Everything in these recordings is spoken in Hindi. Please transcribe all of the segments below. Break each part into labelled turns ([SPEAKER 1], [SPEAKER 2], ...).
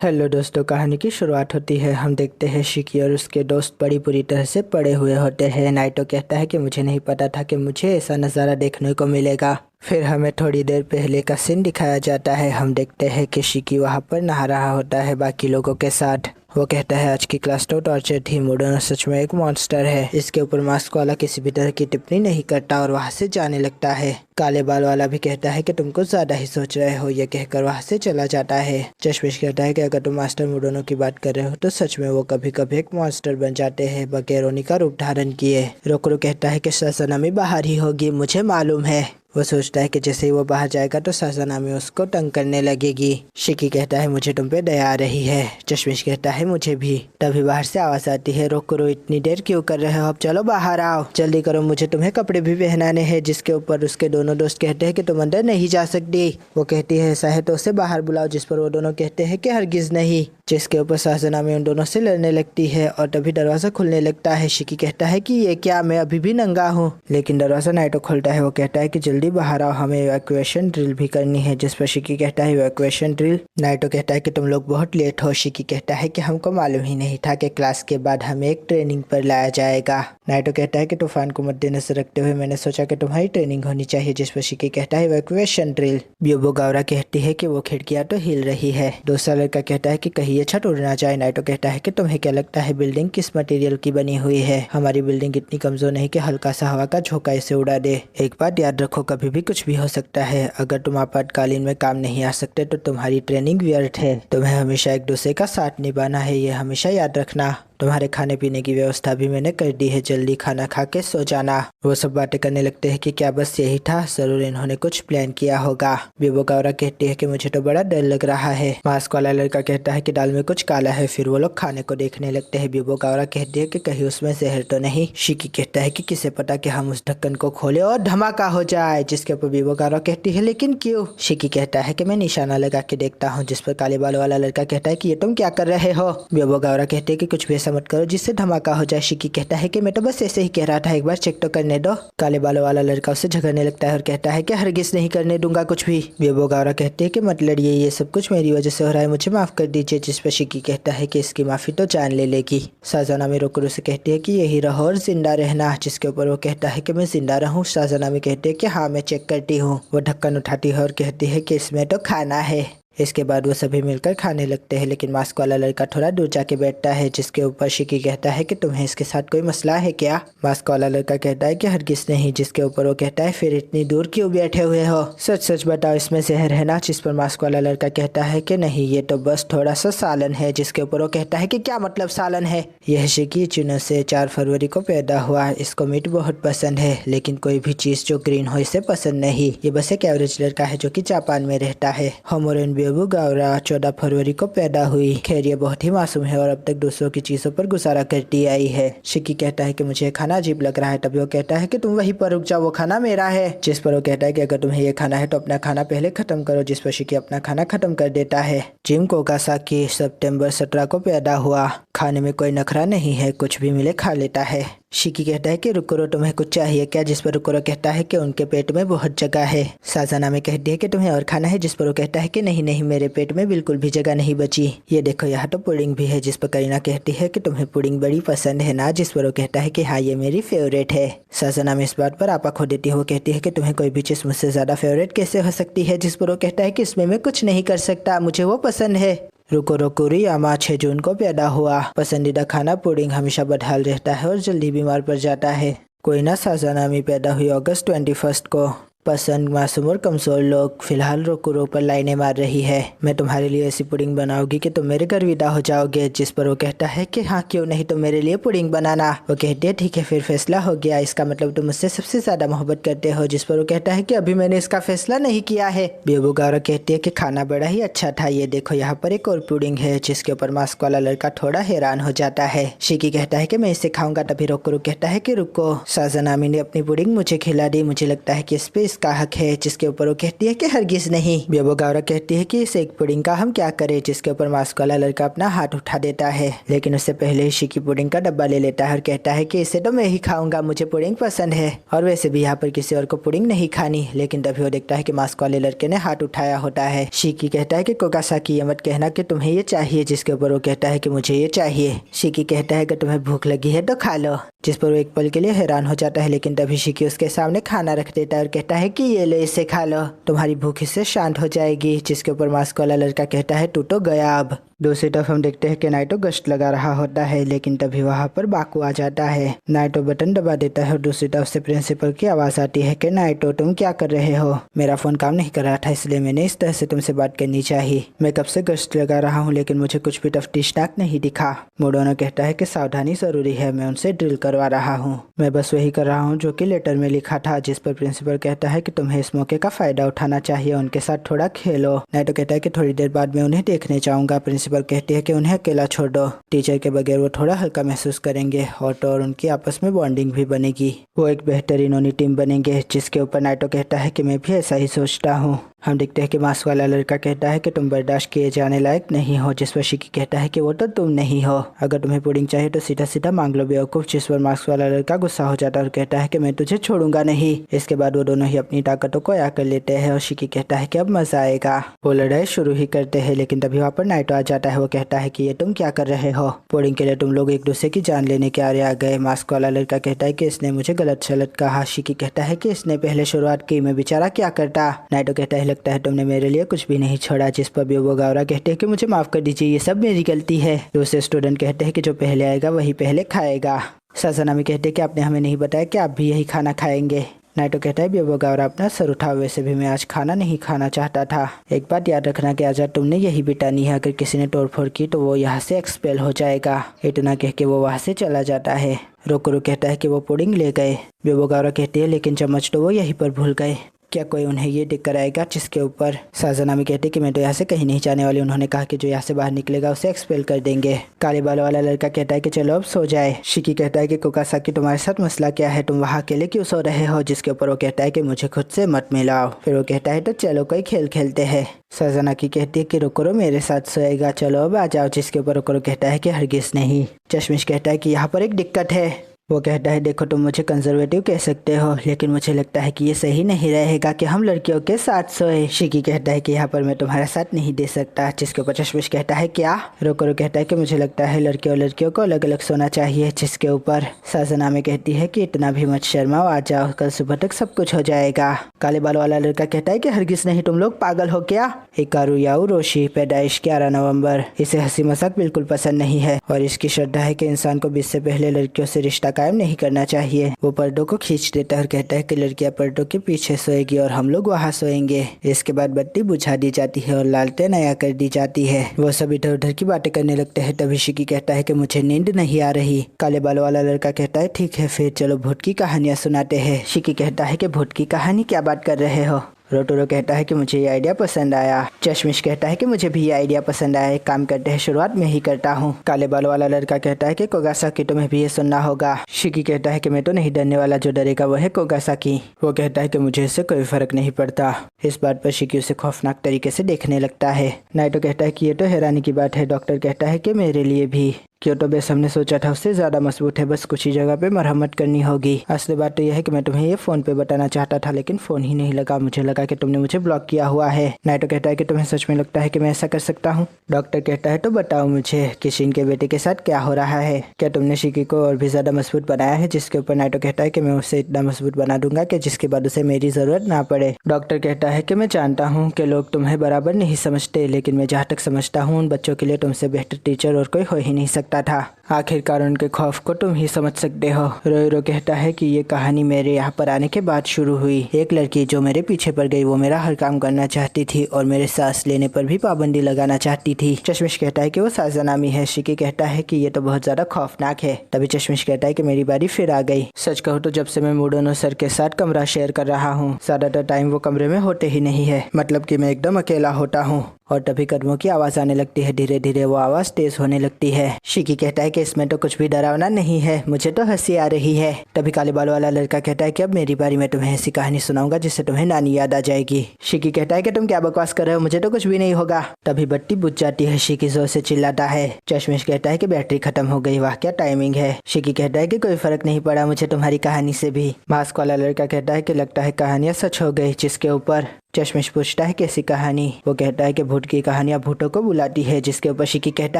[SPEAKER 1] हेलो दोस्तों, कहानी की शुरुआत होती है। हम देखते हैं शिकी और उसके दोस्त बड़ी बुरी तरह से पड़े हुए होते हैं। नाइटो कहता है कि मुझे नहीं पता था कि मुझे ऐसा नज़ारा देखने को मिलेगा। फिर हमें थोड़ी देर पहले का सीन दिखाया जाता है। हम देखते हैं कि शिकी वहाँ पर नहा रहा होता है बाकी लोगों के साथ। वो कहता है आज की क्लास तो टॉर्चर थी, मुडोनो सच में एक मॉन्स्टर है। इसके ऊपर मास्क वाला किसी भी तरह की टिप्पणी नहीं करता और वहाँ से जाने लगता है। काले बाल वाला भी कहता है कि तुम कुछ ज्यादा ही सोच रहे हो, ये कहकर वहाँ से चला जाता है। चश्मिश कहता है कि अगर तुम मास्टर मुडोनो की बात कर रहे हो तो सच में वो कभी कभी एक मॉन्स्टर बन जाते हैं, बगैर रोनी का रूप धारण किए। रोकरो कहता है कि ससनामी बाहर ही होगी, मुझे मालूम है। वो सोचता है कि जैसे ही वो बाहर जाएगा तो ससनामी उसको तंग करने लगेगी। शिकी कहता है मुझे तुम पे दया आ रही है। चश्मिश कहता है मुझे भी। तभी बाहर से आवाज आती है, रोकरो इतनी देर क्यों कर रहे हो, अब चलो बाहर आओ, जल्दी करो, मुझे तुम्हें कपड़े भी पहनाने हैं। जिसके ऊपर उसके दोनों दोस्त कहते हैं कि तुम अंदर नहीं जा सकती। वो कहती है ऐसा है तो उसे बाहर बुलाओ, जिस पर वो दोनों कहते हैं कि हरगिज नहीं। जिसके ऊपर ससनामी उन दोनों से लड़ने लगती है और तभी दरवाजा खुलने लगता है। शिकी कहता है कि ये क्या, मैं अभी भी नंगा हूँ। लेकिन दरवाजा नाइटो खोलता है। वो कहता है कि जल्दी बाहर आओ, हमें इवैक्यूएशन ड्रिल भी करनी है। जिस पर शिकी कहता है इवैक्यूएशन ड्रिल। नाइटो कहता है कि तुम लोग बहुत लेट हो। शिकी कहता है कि हमको मालूम ही नहीं था कि क्लास के बाद हमें एक ट्रेनिंग पर लाया जाएगा। नाइटो कहता है कि तूफान को मद्देनजर रखते हुए मैंने सोचा कि तुम्हारी ट्रेनिंग होनी चाहिए। जिस पर शिकी कहता है इवैक्यूएशन ड्रिल। ब्यूबो गावरा कहती है कि वो खिड़कियां तो हिल रही है। दूसरा लड़का कहता है कि कहीं ये छत उड़ ना जाए। नाइटो कहता है कि तुम्हें क्या लगता है बिल्डिंग किस मटेरियल की बनी हुई है? हमारी बिल्डिंग इतनी कमजोर नहीं कि हल्का सा हवा का झोंका इसे उड़ा दे। एक बात याद रखो, कभी भी कुछ भी हो सकता है। अगर तुम आपातकालीन में काम नहीं आ सकते तो तुम्हारी ट्रेनिंग व्यर्थ है। तुम्हें हमेशा एक दूसरे का साथ निभाना है, ये हमेशा याद रखना। तुम्हारे खाने पीने की व्यवस्था भी मैंने कर दी है, जल्दी खाना खा के सो जाना। वो सब बातें करने लगते हैं कि क्या बस यही था, जरूर इन्होंने कुछ प्लान किया होगा। बीबो गावरा कहती है कि मुझे तो बड़ा डर लग रहा है। मास्क वाला लड़का कहता है कि दाल में कुछ काला है। फिर वो लोग खाने को देखने लगते हैं। बीबो गावरा कहती है कि कहीं उसमें जहर तो नहीं। शिकी कहता है कि किसे पता कि हम उस ढक्कन को खोले और धमाका हो जाए। जिसके ऊपर बीबो गावरा कहती है लेकिन क्यों? शिकी कहता है कि मैं निशाना लगा के देखता हूँ। जिस पर काले बाल वाला लड़का कहता है कि ये तुम क्या कर रहे हो? बीबो गावरा कहती है कि कुछ भी ऐसा मत करो जिससे धमाका हो जाए। शिकी कहता है कि मैं तो बस ऐसे ही कह रहा था, एक बार चेक तो करने दो। काले बालों वाला लड़का उससे झगड़ने लगता है और कहता है कि हरगिज नहीं करने दूंगा कुछ भी। बीबो गावरा कहते हैं कि मत लड़िए, ये सब कुछ मेरी वजह से हो रहा है, मुझे माफ कर दीजिए। जिस पर शिकी कहता है कि इसकी माफी तो जान ले लेगी। साजनामी रोकरो से कहती है कि यही रहो और जिंदा रहना। जिसके ऊपर वो कहता है कि मैं जिंदा रहूं। साजनामी कहते हैं कि हाँ मैं चेक करती हूँ। वो ढक्कन उठाती है और कहती है कि इसमें तो खाना है। इसके बाद वो सभी मिलकर खाने लगते हैं, लेकिन मास्क वाला लड़का थोड़ा दूर जाके बैठता है। जिसके ऊपर शिकी कहता है कि तुम्हें इसके साथ कोई मसला है क्या? मास्क वाला लड़का कहता है कि हरगिज नहीं। जिसके ऊपर वो कहता है फिर इतनी दूर क्यों बैठे हुए हो, सच सच बताओ इसमें जहर है ना? जिस पर मास्क वाला लड़का कहता है कि नहीं, ये तो बस थोड़ा सा सालन है। जिसके ऊपर वो कहता है कि क्या मतलब सालन है? यह शिकी चीनों से 4 फरवरी को पैदा हुआ। इसको मीट बहुत पसंद है, लेकिन कोई भी चीज जो ग्रीन हो इसे पसंद नहीं। ये बस एक एवरेज लड़का है जो कि जापान में रहता है। होमोरेन बेबू गावरा 14 फरवरी को पैदा हुई। खैर ये बहुत ही मासूम है और अब तक दूसरों की चीजों पर गुजारा करती आई है। शिकी कहता है कि मुझे खाना अजीब लग रहा है। तभी वो कहता है कि तुम वहीं पर रुक जाओ, वो खाना मेरा है। जिस पर वो कहता है कि अगर तुम्हें ये खाना है तो अपना खाना पहले खत्म करो। जिस पर शिकी अपना खाना खत्म कर देता है। जिम कोगासाकी सितंबर 17 को पैदा हुआ। खाने में कोई नखरा नहीं है, कुछ भी मिले खा लेता है। शिकी कहता है कि रुकोरो तुम्हें कुछ चाहिए क्या? जिस पर रुकोरो कहता है कि उनके पेट में बहुत जगह है। साजाना में कहती है कि तुम्हें और खाना है? जिस पर वो कहता है कि नहीं नहीं, मेरे पेट में बिल्कुल भी जगह नहीं बची। ये देखो यहाँ तो पुडिंग भी है। जिस पर करीना कहती है कि तुम्हें पुडिंग बड़ी पसंद है ना? जिस पर वो कहता है कि हाँ ये मेरी फेवरेट है। साजाना में इस बात पर आपा खो देती है। वो कहती है कि तुम्हें कोई भी चीज मुझसे ज्यादा फेवरेट कैसे हो सकती है? जिस पर वो कहता है कि इसमें मैं कुछ नहीं कर सकता, मुझे वो पसंद है। रुकोरो कुरियामा 6 जून को पैदा हुआ। पसंदीदा खाना पुडिंग, हमेशा बदहाल रहता है और जल्दी बीमार पड़ जाता है। कोइना साजानामी पैदा हुई अगस्त 21 को। पसंद मासूम और कमजोर लोग। फिलहाल रोकुरो पर लाइनें मार रही है। मैं तुम्हारे लिए ऐसी पुडिंग बनाऊंगी कि तुम मेरे घर विदा हो जाओगे। जिस पर वो कहता है कि हाँ क्यों नहीं, तुम मेरे लिए पुडिंग बनाना। वो कहती है ठीक है, फिर फैसला हो गया। इसका मतलब तुम मुझसे सबसे ज्यादा मोहब्बत करते हो। जिस पर वो कहता है कि अभी मैंने इसका फैसला नहीं किया है। बेबू गावरा कहती है कि खाना बड़ा ही अच्छा था, ये देखो यहाँ पर एक और पुडिंग है। जिसके ऊपर मास्क वाला लड़का थोड़ा हैरान हो जाता है। शिकी कहता है कि मैं इसे खाऊंगा। तभी रोकुरो कहता है कि रुको, साजनामी ने अपनी पुडिंग मुझे खिला दी, मुझे लगता है कि इस पे इसका हक है, जिसके ऊपर वो कहती है कि हरगिज नहीं। बेबोगावरा कहती है कि इस एक पुडिंग का हम क्या करें, जिसके ऊपर मास्क वाला लड़का अपना हाथ उठा देता है, लेकिन उससे पहले ही शिकी पुडिंग का डब्बा ले लेता है और कहता है कि इसे तो मैं ही खाऊंगा, मुझे पुडिंग पसंद है और वैसे भी यहाँ पर किसी और को पुडिंग नहीं खानी। लेकिन तभी वो देखता है कि मास्क वाले लड़के ने हाथ उठाया होता है। शिकी कहता है कि कोगासाकी ये मत कहना कि तुम्हें ये चाहिए, जिसके ऊपर वो कहता है कि मुझे ये चाहिए। शिकी कहता है कि तुम्हें भूख लगी है तो खा लो, जिस पर वो एक पल के लिए हैरान हो जाता है, लेकिन तभी शिकी उसके सामने खाना रख देता है और कहता है कि ये लो, इसे खा लो, तुम्हारी भूख इससे शांत हो जाएगी। जिसके ऊपर मास्क वाला लड़का कहता है तू तो गया अब। दूसरी तरफ हम देखते हैं कि नाइटो गश्त लगा रहा होता है, लेकिन तभी वहाँ पर बाकू आ जाता है। नाइटो बटन दबा देता है और दूसरी तरफ से प्रिंसिपल की आवाज आती है कि नाइटो तुम क्या कर रहे हो, मेरा फोन काम नहीं कर रहा था इसलिए मैंने इस तरह से तुमसे बात करनी चाहिए। मैं कब से गश्त लगा रहा हूँ लेकिन मुझे कुछ भी तफ्तीशनाक नहीं दिखा। मोडोनो कहता है कि सावधानी जरूरी है, मैं उनसे ड्रिल करवा रहा हूँ, मैं बस वही कर रहा हूँ जो कि लेटर में लिखा था। जिस पर प्रिंसिपल कहता है कि तुम्हें इस मौके का फायदा उठाना चाहिए, उनके साथ थोड़ा खेलो। नाइटो कहता है कि थोड़ी देर बाद मैं उन्हें देखने जाऊंगा। प्रिंसिपल कहती है कि उन्हें अकेला छोड़ दो, टीचर के बगैर वो थोड़ा हल्का महसूस करेंगे और उनकी आपस में बॉन्डिंग भी बनेगी, वो एक बेहतरीन टीम बनेंगे। जिसके ऊपर नाइटो कहता है कि मैं भी ऐसा ही सोचता हूँ। हम देखते हैं कि मास्क वाला लड़का कहता है कि तुम बर्दाश्त किए जाने लायक नहीं हो, जिस पर शिकी कहता है कि वो तो तुम नहीं हो, अगर तुम्हें पुडिंग चाहिए तो सीधा सीधा मांग लो बेवकूफ। जिस पर मास्क वाला लड़का गुस्सा हो जाता है और कहता है कि मैं तुझे छोड़ूंगा नहीं। इसके बाद वो दोनों ही अपनी ताकतों को अदा कर लेते हैं और शिकी कहता है कि अब मजा आएगा। वो लड़ाई शुरू ही करते हैं, लेकिन तभी वहाँ पर नाइटो आ जाता है। वो कहता है कि ये तुम क्या कर रहे हो, पुडिंग के लिए तुम लोग एक दूसरे की जान लेने के आरे आ गए। मास्क वाला लड़का कहता है कि इसने मुझे गलत सलत कहा। शिकी कहता है कि इसने पहले शुरुआत की, मैं बेचारा क्या करता। नाइटो कहता है लगता है तुमने मेरे लिए कुछ भी नहीं छोड़ा। जिस पर बेबोगावरा कहते हैं कि मुझे माफ कर दीजिए, ये सब मेरी गलती है। दूसरे स्टूडेंट कहते हैं कि जो पहले आएगा वही पहले खाएगा। सासानामी कहते हैं कि आपने हमें नहीं बताया कि आप भी यही खाना खाएंगे। नाइटो कहता है बेबोगावरा अपना सर उठा, वैसे भी मैं आज खाना नहीं खाना चाहता था। एक बात याद रखना कि आज तुमने यही बितानी है, अगर किसी ने तोड़फोड़ की तो वो यहाँ से एक्सपेल हो जाएगा। इतना कह के वो वहाँ से चला जाता है। रोकुरो कहता है कि वो पुडिंग ले गए। बेबोगावरा कहती है लेकिन चम्मच तो वो यहीं पर भूल गए, क्या कोई उन्हें ये देख कर आएगा। जिसके ऊपर साजानामी कहते कि मैं तो यहाँ से कहीं नहीं जाने वाली, उन्होंने कहा कि जो यहाँ से बाहर निकलेगा उसे एक्सपेल कर देंगे। काले बालों वाला लड़का कहता है कि चलो अब सो जाए। शिकी कहता है कि कोगासाकी तुम्हारे साथ मसला क्या है, तुम वहाँ अकेले क्यों सो रहे हो। जिसके ऊपर वो कहता है कि मुझे खुद से मत मिलाओ। फिर वो कहता है तो चलो कोई खेल खेलते हैं। साजानाकी कहती है कि रोकुरो मेरे साथ सोएगा, चलो अब आ जाओ। जिसके ऊपर रोकुरो कहता है कि हरगिज नहीं। चश्मिश कहता है कि यहाँ पर एक दिक्कत है। वो कहता है देखो तुम मुझे कंजर्वेटिव कह सकते हो, लेकिन मुझे लगता है कि ये सही नहीं रहेगा कि हम लड़कियों के साथ सोए। शिकी कहता है कि यहाँ पर मैं तुम्हारा साथ नहीं दे सकता। जिसके ऊपर चश्मिश कहता है क्या। रोकुरो कहता है कि मुझे लगता है लड़के और लड़कियों को अलग अलग सोना चाहिए। जिसके ऊपर साजनामे कहती है कि इतना भी मत शर्माओ, आ जाओ, कल सुबह तक सब कुछ हो जाएगा। काले बालों वाला लड़का कहता है कि हरगिज नहीं, तुम लोग पागल हो क्या। हिकारू याओरोशी, पैदाइश 11 नवंबर। इसे हंसी मजाक बिल्कुल पसंद नहीं है और इसकी श्रद्धा है कि इंसान को 20 से पहले लड़कियों से रिश्ता कायम नहीं करना चाहिए। वो पर्दों को खींच देता है और कहता है कि लड़कियां पर्दों के पीछे सोएगी और हम लोग वहाँ सोएंगे। इसके बाद बत्ती बुझा दी जाती है और लालटेन नया कर दी जाती है। वो सब इधर उधर की बातें करने लगते हैं। तभी शिकी कहता है कि मुझे नींद नहीं आ रही। काले बालों वाला लड़का कहता है ठीक है फिर चलो भूत की कहानियां सुनाते हैं। शिकी कहता है कि भूत की कहानी, क्या बात कर रहे हो। रोटोरो कहता है कि मुझे ये आइडिया पसंद आया। चश्मिश कहता है कि मुझे भी ये आइडिया पसंद आया, एक काम करते हैं शुरुआत में ही करता हूँ। काले बालों वाला लड़का कहता है कि कोगासाकी तुम्हें भी ये सुनना होगा। शिकी कहता है कि मैं तो नहीं डरने वाला, जो डरेगा वो है कोगासाकी। वो कहता है कि मुझे इससे कोई फर्क नहीं पड़ता। इस बात पर शिकी उसे खौफनाक तरीके से देखने लगता है। नाइटो कहता है कि ये तो हैरानी की बात है। डॉक्टर कहता है कि मेरे लिए भी। क्योंटो बेस हमने सोचा था उससे ज्यादा मजबूत है, बस कुछ ही जगह पे मरम्मत करनी होगी। असली बात तो यह है कि मैं तुम्हें ये फोन पे बताना चाहता था लेकिन फोन ही नहीं लगा, मुझे लगा कि तुमने मुझे ब्लॉक किया हुआ है। नाइटो कहता है कि तुम्हें सच में लगता है कि मैं ऐसा कर सकता हूँ। डॉक्टर कहता है तो बताओ मुझे कि शिन के बेटे के साथ क्या हो रहा है, क्या तुमने शिकी को और भी ज्यादा मजबूत बनाया है। जिसके ऊपर नाइटो कहता है कि मैं उसे इतना मजबूत बना दूंगा कि जिसके बाद उसे मेरी जरूरत ना पड़े। डॉक्टर कहता है कि मैं जानता हूँ कि लोग तुम्हें बराबर नहीं समझते, लेकिन मैं जहाँ तक समझता हूँ उन बच्चों के लिए तुमसे बेहतर टीचर और कोई हो ही नहीं सकता था। आखिरकार उनके खौफ को तुम ही समझ सकते हो। रोइरो कहता है कि ये कहानी मेरे यहाँ पर आने के बाद शुरू हुई। एक लड़की जो मेरे पीछे पड़ गई, वो मेरा हर काम करना चाहती थी और मेरे सांस लेने पर भी पाबंदी लगाना चाहती थी। चश्मिश कहता है कि वो साजानामी है। शिकी कहता है कि ये तो बहुत ज्यादा खौफनाक है। तभी चश्मिश कहता है कि मेरी बारी फिर आ गई। सच कहूँ तो जब से मैं मोडोनो सर के साथ कमरा शेयर कर रहा हूँ, ज्यादातर टाइम वो कमरे में होते ही नहीं है, मतलब कि मैं एकदम अकेला होता हूँ। और तभी कदमों की आवाज आने लगती है। धीरे धीरे वो आवाज तेज होने लगती है। शिकी कहता है कि कि इसमें तो कुछ भी डरावना नहीं है, मुझे तो हंसी आ रही है। तभी काले बालों वाला लड़का कहता है कि अब मेरी बारी, मैं तुम्हें ऐसी कहानी सुनाऊंगा जिससे तुम्हें नानी याद आ जाएगी। शिकी कहता है कि तुम क्या बकवास कर रहे हो, मुझे तो कुछ भी नहीं होगा। तभी बत्ती बुझ जाती है। शिकी जोर से चिल्लाता है। चश्मिश कहता है कि बैटरी खत्म हो गई, वाह क्या टाइमिंग है। शिकी कहता है कि कोई फर्क नहीं पड़ा मुझे तुम्हारी कहानी से भी। मास्क वाला लड़का कहता है कि लगता है कहानियां सच हो गई। जिसके ऊपर चश्मिश पूछता है कैसी कहानी। वो कहता है कि भूत की कहानियां भूतों को बुलाती है। जिसके ऊपर शिकी कहता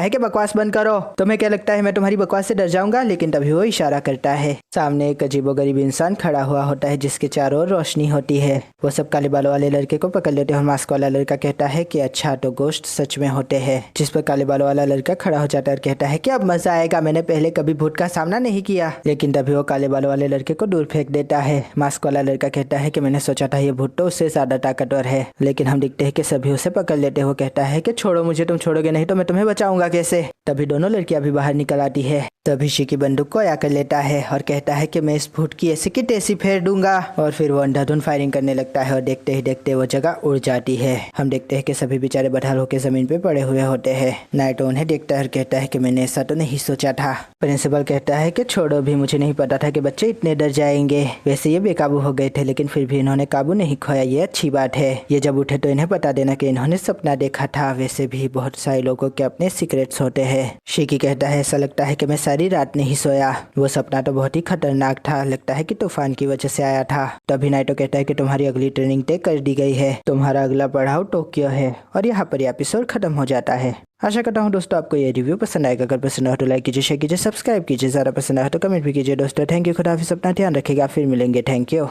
[SPEAKER 1] है कि बकवास बंद करो, तुम्हें क्या लगता है मैं तुम्हारी बकवास से डर जाऊंगा। लेकिन तभी वो इशारा करता है। सामने एक अजीबोगरीब इंसान खड़ा हुआ होता है जिसके चारों ओर रोशनी होती है। वो सब काले बालों वाले लड़के को पकड़ लेते हैं और मास्क वाला लड़का कहता है कि अच्छा तो गोश्त सच में होते हैं। जिस पर काले बालों वाला लड़का खड़ा हो जाता है और कहता है कि अब मजा आएगा, मैंने पहले कभी भूत का सामना नहीं किया। लेकिन तभी वो काले बालों वाले लड़के को दूर फेंक देता है। मास्क वाला लड़का कहता है कि मैंने सोचा था ये भूत तो उससे ज्यादा ताकतवर है, लेकिन हम देखते हैं कि सभी उसे पकड़ लेते हैं। वो कहता है कि छोड़ो मुझे, तुम छोड़ोगे नहीं तो मैं तुम्हें बचाऊंगा कैसे। तभी दोनों लड़कियां भी बाहर निकल आती है। तभी शिकी बंदूक को आकर लेता है और कहता है कि मैं इस भूत की ऐसी की तैसी फेर दूंगा। और फिर वो अंधाधुंध फायरिंग करने लगता है और देखते ही देखते वो जगह उड़ जाती है। हम देखते हैं कि सभी बेचारे बदहाल होकर जमीन पे पड़े हुए होते हैं। नाइटो उन्हें देखता है और कहता है कि मैंने ऐसा तो नहीं सोचा था। प्रिंसिपल कहता है कि छोड़ो भी, मुझे नहीं पता था कि बच्चे इतने डर जाएंगे। वैसे ये बेकाबू हो गए थे लेकिन फिर भी इन्होंने काबू नहीं खोया, ये अच्छी बात है। ये जब उठे तो इन्हें बता देना कि इन्होंने सपना देखा था। वैसे भी बहुत सारे लोगों के अपने सीक्रेट्स होते हैं। शिकी कहता है ऐसा लगता है कि मैं सारी रात नहीं सोया, वो सपना तो बहुत ही खतरनाक था, लगता है कि तूफान की वजह से आया था। तभी नाइटो कहता है कि तुम्हारी अगली ट्रेनिंग तय कर दी गई है, तुम्हारा अगला पड़ाव टोक्यो है। और यहाँ पर एपिसोड खत्म हो जाता है। आशा करता हूँ दोस्तों आपको ये रिव्यू पसंद आएगा। अगर पसंद हो तो लाइक कीजिए, शेयर कीजिए, सब्सक्राइब कीजिए। ज़्यादा पसंद आए तो कमेंट भी कीजिए। दोस्तों थैंक यू, खुदा हाफिज़, अपना ध्यान रखिएगा, फिर मिलेंगे। Thank you.